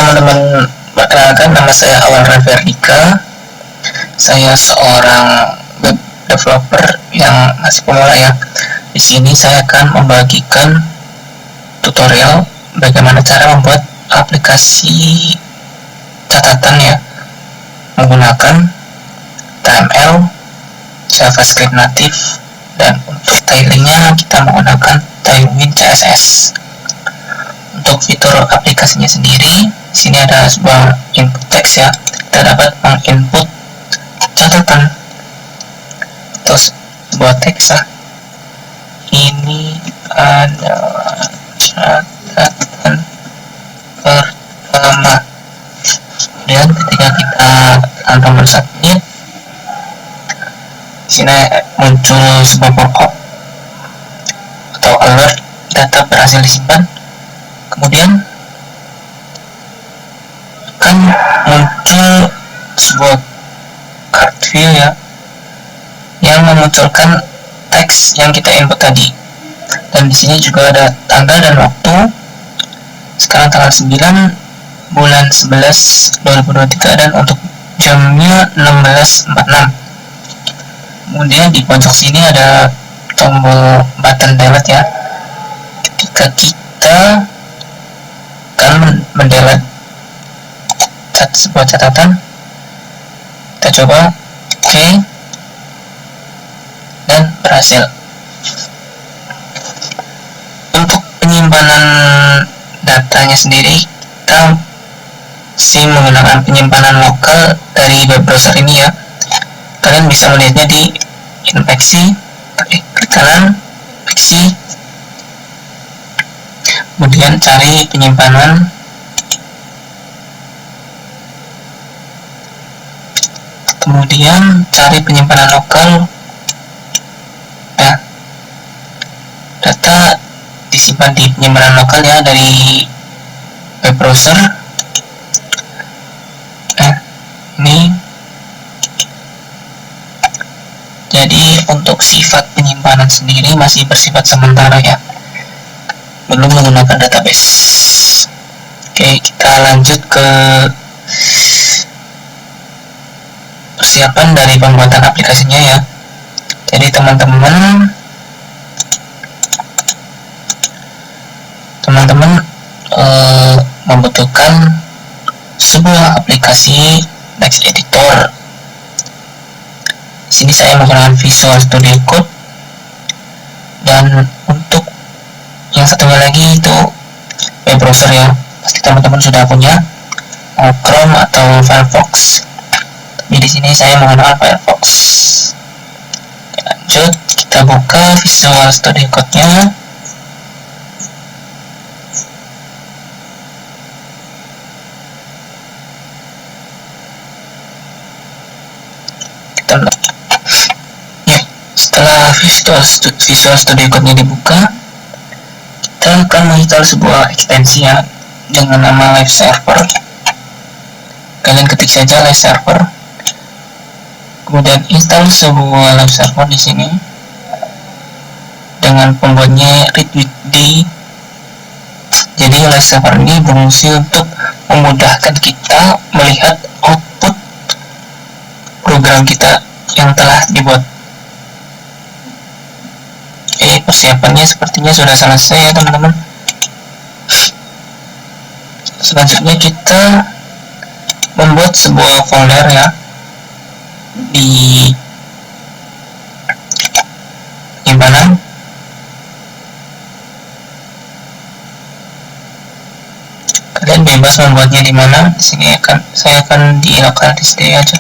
teman-teman, perkenalkan nama saya Awan Raferdika. Saya seorang web developer yang masih pemula ya. Di sini saya akan membagikan tutorial bagaimana cara membuat aplikasi catatan ya menggunakan HTML, JavaScript native, dan untuk stylingnya kita menggunakan Tailwind CSS. Untuk fitur aplikasinya sendiri, sini ada sebuah input teks ya. Kita dapat menginput catatan atau sebuah teks ya. Ini adalah catatan pertama. Kemudian ketika kita tekan tombol submit, di sini muncul sebuah pop-up atau alert, data berhasil disimpan. Kemudian akan muncul sebuah card view ya, yang memunculkan teks yang kita input tadi. Dan di sini juga ada tanggal dan waktu. Sekarang tanggal 9 bulan 11 2023 dan untuk jamnya 16.46. Kemudian di pojok sini ada tombol button delete ya. Ketika kita akan mendelete sebuah catatan, kita coba OK dan berhasil. Untuk penyimpanan datanya sendiri, kita menggunakan penyimpanan lokal dari web browser ini ya. Kalian bisa melihatnya di infeksi, klik kanan, infeksi, kemudian cari penyimpanan, kemudian cari penyimpanan lokal. Nah, data disimpan di penyimpanan lokal ya dari web browser. Ini jadi untuk sifat penyimpanan sendiri masih bersifat sementara ya, belum menggunakan database. Oke, kita lanjut ke persiapan dari pembuatan aplikasinya ya. Jadi teman-teman membutuhkan sebuah aplikasi text editor. Sini saya menggunakan Visual Studio Code, dan untuk yang satunya lagi itu web browser ya, pasti teman-teman sudah punya, Chrome atau Firefox. Tapi di sini saya menggunakan Firefox. Lanjut, kita buka Visual Studio Code-nya. Ya, setelah Visual Studio Code-nya dibuka, kita akan menginstal sebuah ekstensi ya dengan nama Live Server. Kalian ketik saja Live Server, kemudian install sebuah Live Server di sini dengan pembuatnya readwithd. Jadi Live Server ini berfungsi untuk memudahkan kita melihat output program kita yang telah dibuat. Persiapannya sepertinya sudah selesai ya teman-teman. Selanjutnya kita membuat sebuah folder ya di penyimpanan. Kalian bebas membuatnya di mana. Di sini saya akan di local disk aja.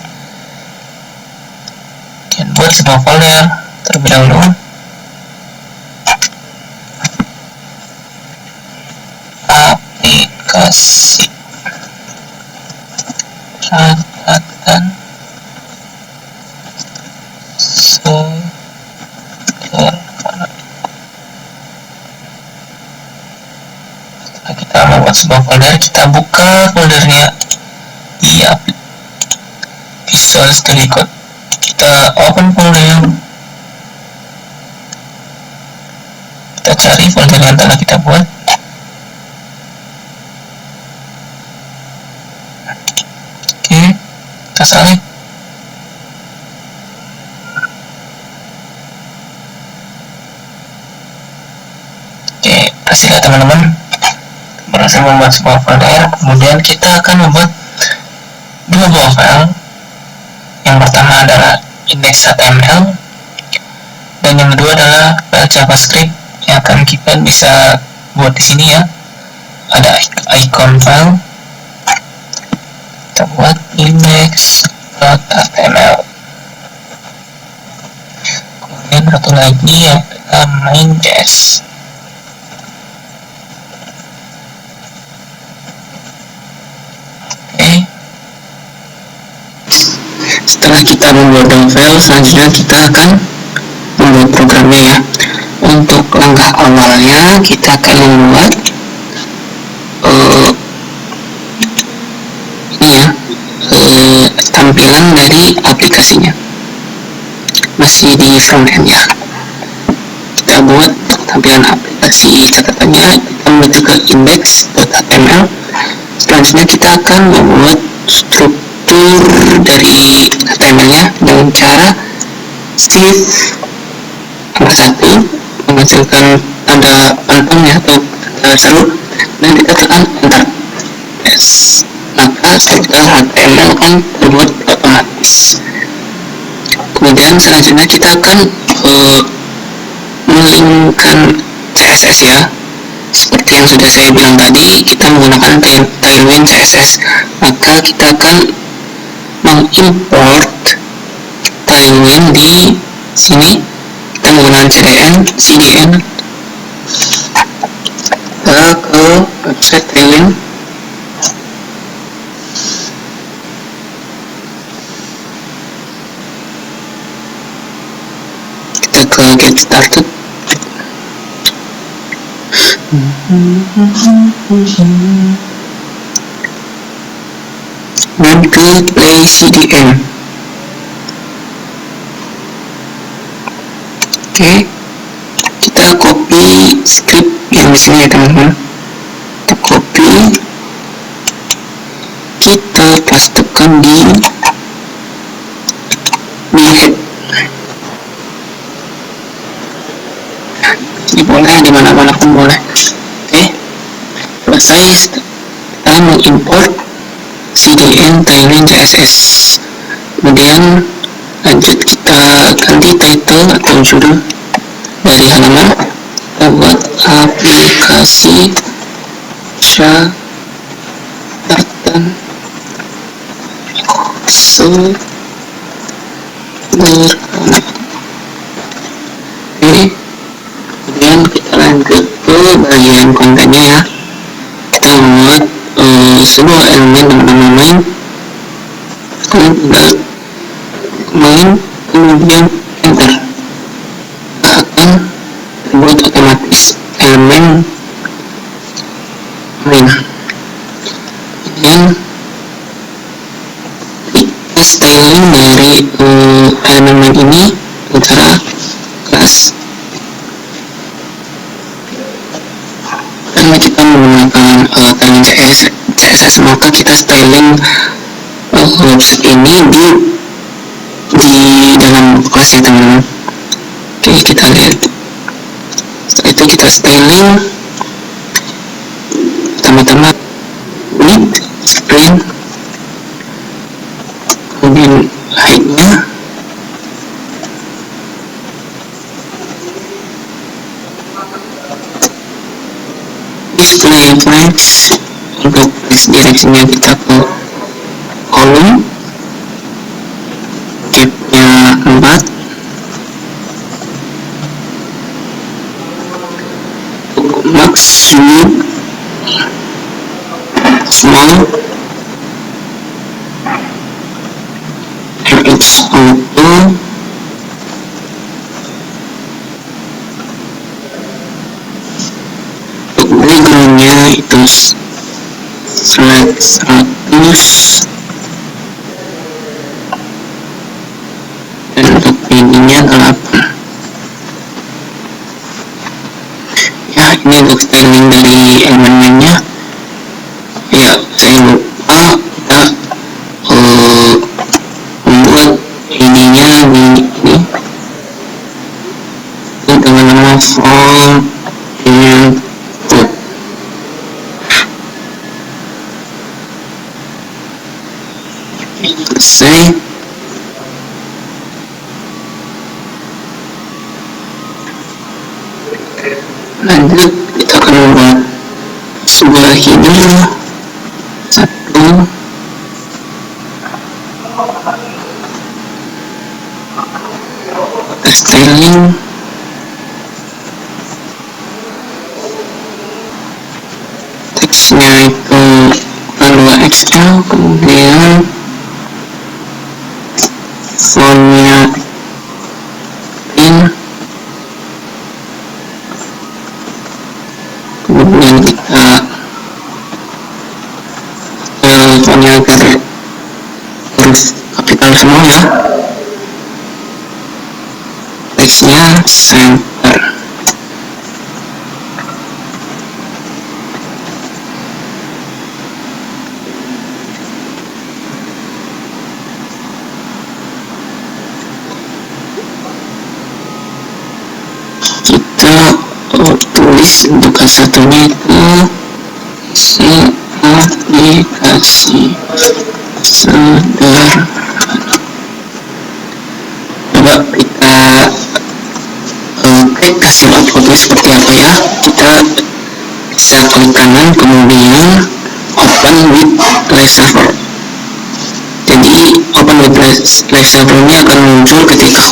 Dan buat sebuah folder terlebih dahulu. Aplikasi catatan sederhana. Setelah kita membuat sebuah folder, kita buka foldernya di Visual Studio Code. Kita open folder, kita cari folder yang telah kita buat. kita select. Oke, berhasil ya teman-teman, berhasil membuat sebuah folder. Kemudian kita akan membuat dua buah file. Yang pertama adalah index.html dan yang kedua adalah file JavaScript yang akan kita bisa buat di sini ya. Ada icon file, kita buat index.html. Kemudian satu lagi adalah main.js. Setelah kita membuat dua file, selanjutnya kita akan membuat programnya ya. Untuk langkah awalnya kita akan membuat tampilan dari aplikasinya, masih di frontend ya. Kita buat tampilan aplikasi, catatannya kita menuju ke index.html. Selanjutnya kita akan membuat struktur dari HTML-nya dengan cara shift angka 1 menghasilkan tanda panjang atau tanda seru dan kita tekan enter. Yes. Maka struktur HTML akan terbuat otomatis. Kemudian selanjutnya kita akan melingkan CSS ya. Seperti yang sudah saya bilang tadi, kita menggunakan Tailwind CSS. Maka kita akan mengimport Tailwind di sini. Kita menggunakan cdn kita ke website Tailwind. Kita ke get started. Dan ke play CDN. Oke, kita copy script yang di sini ya teman-teman. Kita copy, kita pastekan di head. Ini boleh di mana-mana pun boleh. Oke, selesai. Kita mengimport cdn Tailwind CSS. Kemudian lanjut kita ganti title atau judul dari halaman. Kita buat aplikasi catatan sederhana. Oke, kemudian kita lanjut ke bagian kontennya ya. Kita membuat sebuah elemen dengan nama main, kemudian enter. Akan terbuat otomatis elemen main. Kemudian kita styling dari elemen main ini antara kelas. Karena kita menggunakan Tailwind CSS, maka kita styling website ini di dalam kelas ya teman-teman. Oke, kita lihat. Setelah itu kita styling pertama-tama width screen, kemudian height-nya, display flags. Untuk flags direksinya kita ke kolom, gapnya 4, max width small, RH auto, untuk backgroundnya itu flat 100, dan untuk ininya 8. Ya, ini untuk styling dari elemen-elemennya. Ya, saya lupa kita Selesai. Lanjut kita akan membuat sebuah header. Satu, styling, teksnya itu ukuran 2XL, kemudian fontnya print, kemudian kita fontnya agar huruf kapital semua ya, teksnya center. Tulis untuk satunya itu aplikasi sederhana. Coba kita klik hasil uploadnya seperti apa ya. Kita bisa klik kanan kemudian open with live server. Jadi open with live servernya akan muncul ketika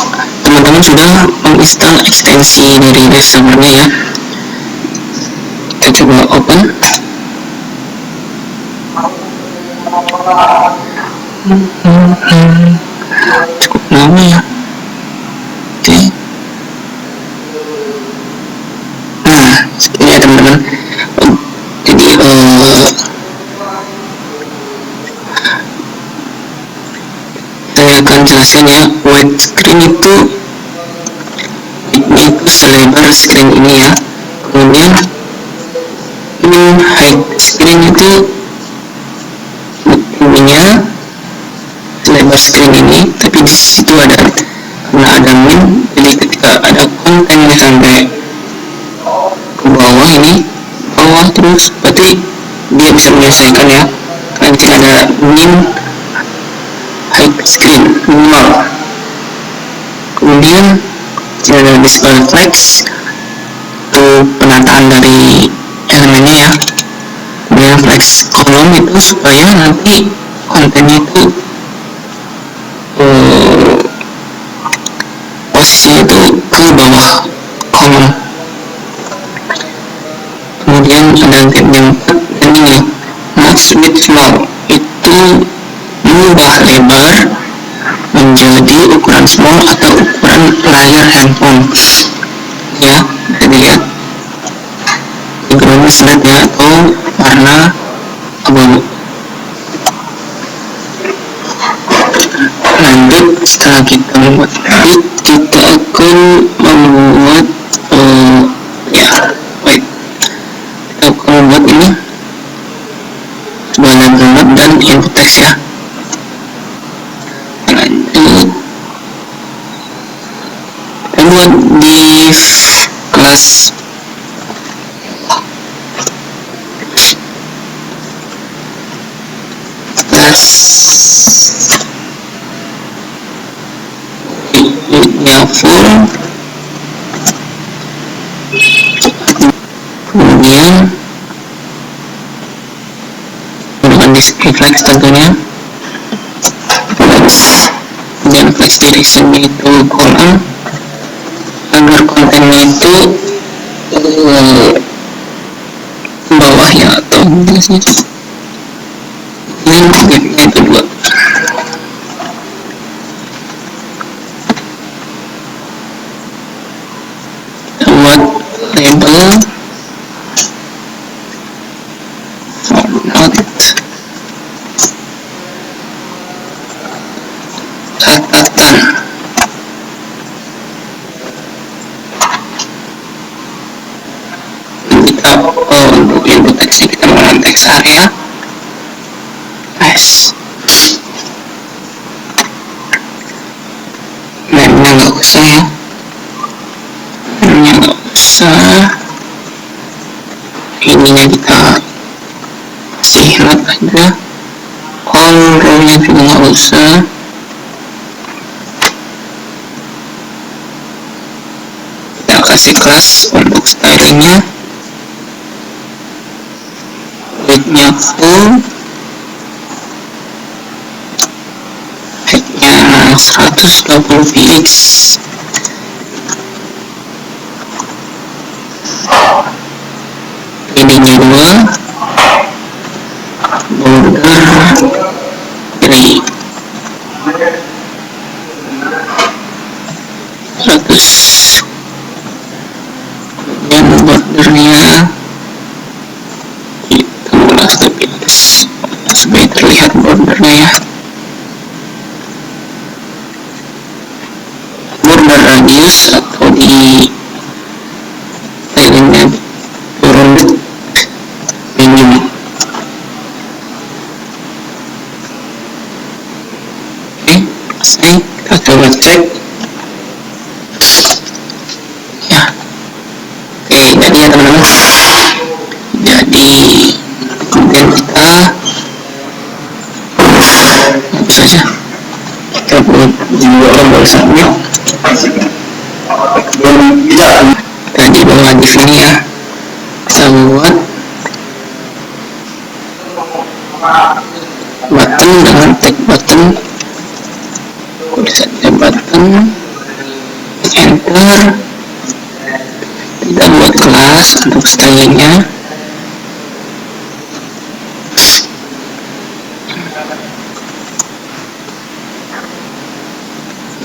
teman-teman sudah menginstal ekstensi dari live servernya ya. Kita coba open. Cukup lama ya. Oke. Nah, segini ya teman-teman. Jadi saya akan jelasin ya. White screen itu selebar screen ini ya. Kemudian height screen itu ininya selebar screen ini, tapi di situ ada karena ada min, jadi ketika ada kontennya sampai ke bawah ini, bawah terus, berarti dia bisa menyelesaikan ya. Karena di sini ada min height screen 0. Kemudian sini ada display flex, itu penataan dari elemennya ya. Kemudian flex kolom itu supaya nanti kontennya itu posisinya itu ke bawah kolom. Kemudian ada tab yang 4 dan ini match with small, itu mengubah lebar menjadi ukuran small atau ukuran layar handphone ya. Jadi ya backgroundnya slide ya, atau warna abu-abu. Lanjut, setelah kita membuat edit, kita akan membuat kita akan membuat ini sebuah download dan input text ya. Lanjut, kita buat div kelas ya full, kemudian menggunakan display flex tentunya, dan flex direction itu kolom agar kontennya itu bawah ya, atau biasanya yang itu 2. Buat label format catatan, kita untuk input text kita menggunakan text area memang nggak usah ya, nggak usah, ininya kita kasih not aja, rownya juga nggak usah. Kita kasih kelas untuk stylingnya, widthnya full, height-nya 120 px, ininya 2, border gray 100, dan bordernya kita ulas lebih atas supaya terlihat bordernya ya. Border radius atau di stylingnya turun minimum. Oke, selesai. Kita coba cek ya. Oke, jadi ya teman-teman, jadi kemudian kita hapus saja, kita buat tombol submit. Kita di bawah di sini ya, kita buat button dengan tag button, bisa tag button, enter. Kita buat kelas untuk stylingnya,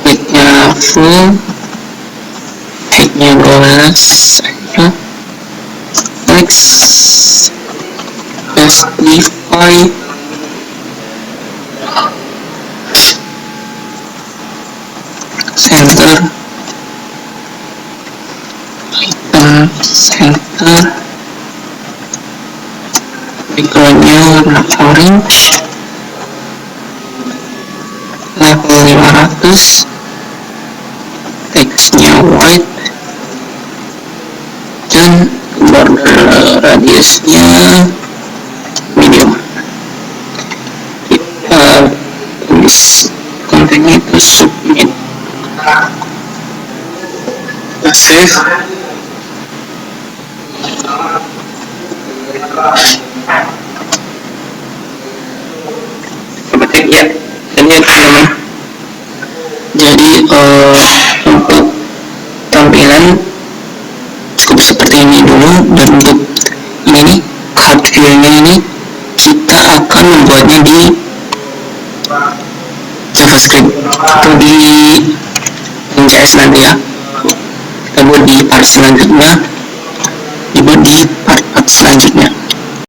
widthnya full, height-nya 12 saja. Next, specify center, item center, backgroundnya warna orange, level 500, teksnya white, dan border radiusnya medium. Kita tulis kontennya itu submit, kita save. Coba cek ya, dan ya teman-teman, jadi untuk tampilan cukup seperti ini dulu. Dan untuk ini nih, card view-nya ini kita akan membuatnya di JavaScript atau di JS nanti ya. Kita buat di part selanjutnya, dibuat di